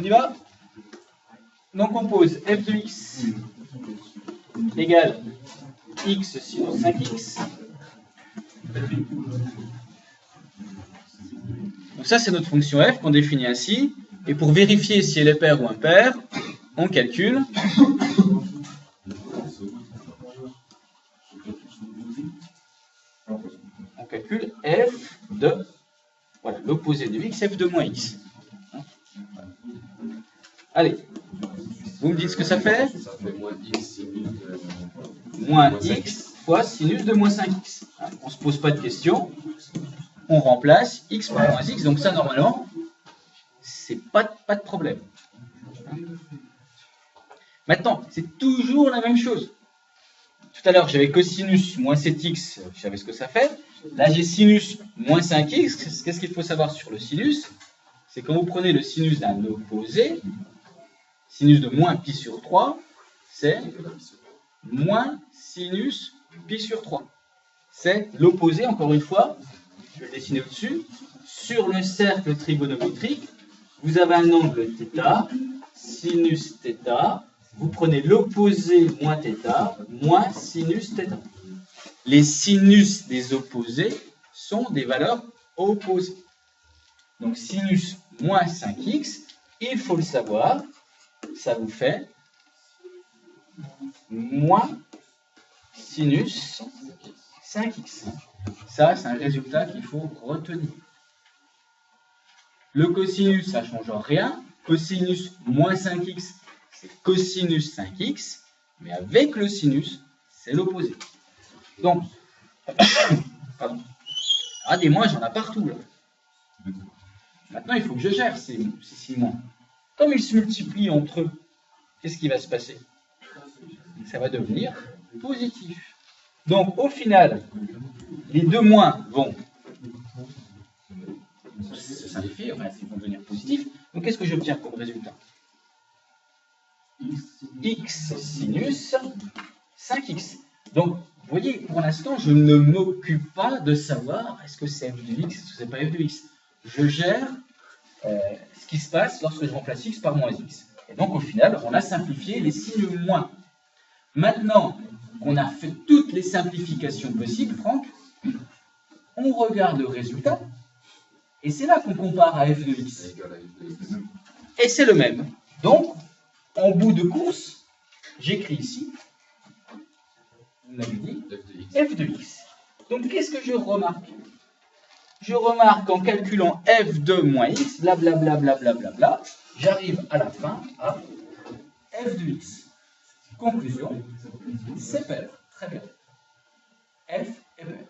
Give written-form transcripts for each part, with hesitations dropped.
y va? Donc on pose f de x égale x sinus 5x. Donc ça c'est notre fonction f qu'on définit ainsi. Et pour vérifier si elle est paire ou impaire, on calcule f de, voilà, l'opposé de x, f de moins x. Allez, vous me dites ce que ça fait? Ça fait moins x fois sinus de moins 5x. On ne se pose pas de questions. On remplace x par moins x. Donc ça, normalement, c'est pas de problème. Maintenant, c'est toujours la même chose. Tout à l'heure, j'avais cosinus moins 7x, je savais ce que ça fait. Là, j'ai sinus moins 5x. Qu'est-ce qu'il faut savoir sur le sinus? C'est quand vous prenez le sinus d'un opposé, sinus de moins pi sur 3, c'est moins sinus pi sur 3. C'est l'opposé, encore une fois, je vais le dessiner au-dessus. Sur le cercle trigonométrique, vous avez un angle θ, sinus θ, vous prenez l'opposé moins θ, moins sinus θ. Les sinus des opposés sont des valeurs opposées. Donc sinus moins 5x, il faut le savoir, ça vous fait moins sinus 5x. Ça, c'est un résultat qu'il faut retenir. Le cosinus, ça ne change rien. Cosinus moins 5x, c'est cosinus 5x, mais avec le sinus, c'est l'opposé. Donc, pardon. Ah, des moins, j'en ai partout, là. Maintenant, il faut que je gère ces 6 moins. Comme ils se multiplient entre eux, qu'est-ce qui va se passer? Ça va devenir positif. Donc, au final, les 2 moins vont se simplifier, enfin, ils vont devenir positifs. Donc, qu'est-ce que j'obtiens comme résultat? X sinus 5x. Donc, vous voyez, pour l'instant, je ne m'occupe pas de savoir est-ce que c'est f de x, est-ce que c'est pas f de x. Je gère ce qui se passe lorsque je remplace x par moins x. Et donc, au final, on a simplifié les signes moins. Maintenant qu'on a fait toutes les simplifications possibles, Franck, on regarde le résultat, et c'est là qu'on compare à f de x. Et c'est le même. Donc, en bout de course, j'écris ici, vous l'avez dit, f de x. Donc, qu'est-ce que je remarque? Je remarque qu'en calculant f de moins x, blablabla, blablabla, j'arrive à la fin à f de x. Conclusion, c'est pair. Très bien. F est pair.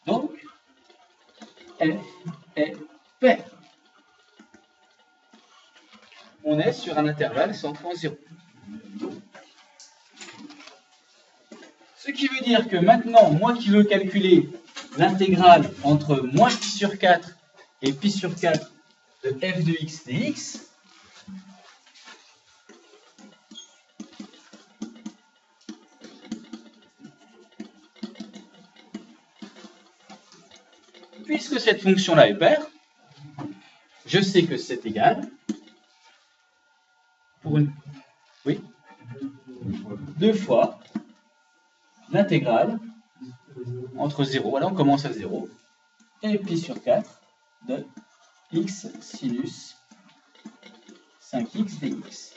Donc, F est pair. On est sur un intervalle sans point 0. Ce qui veut dire que maintenant, moi qui veux calculer l'intégrale entre moins pi sur 4 et pi sur 4 de f de x dx, puisque cette fonction-là est paire, je sais que c'est égal, pour une, oui, 2 fois l'intégrale entre 0, voilà, on commence à 0, et pi sur 4 de x sinus 5x dx.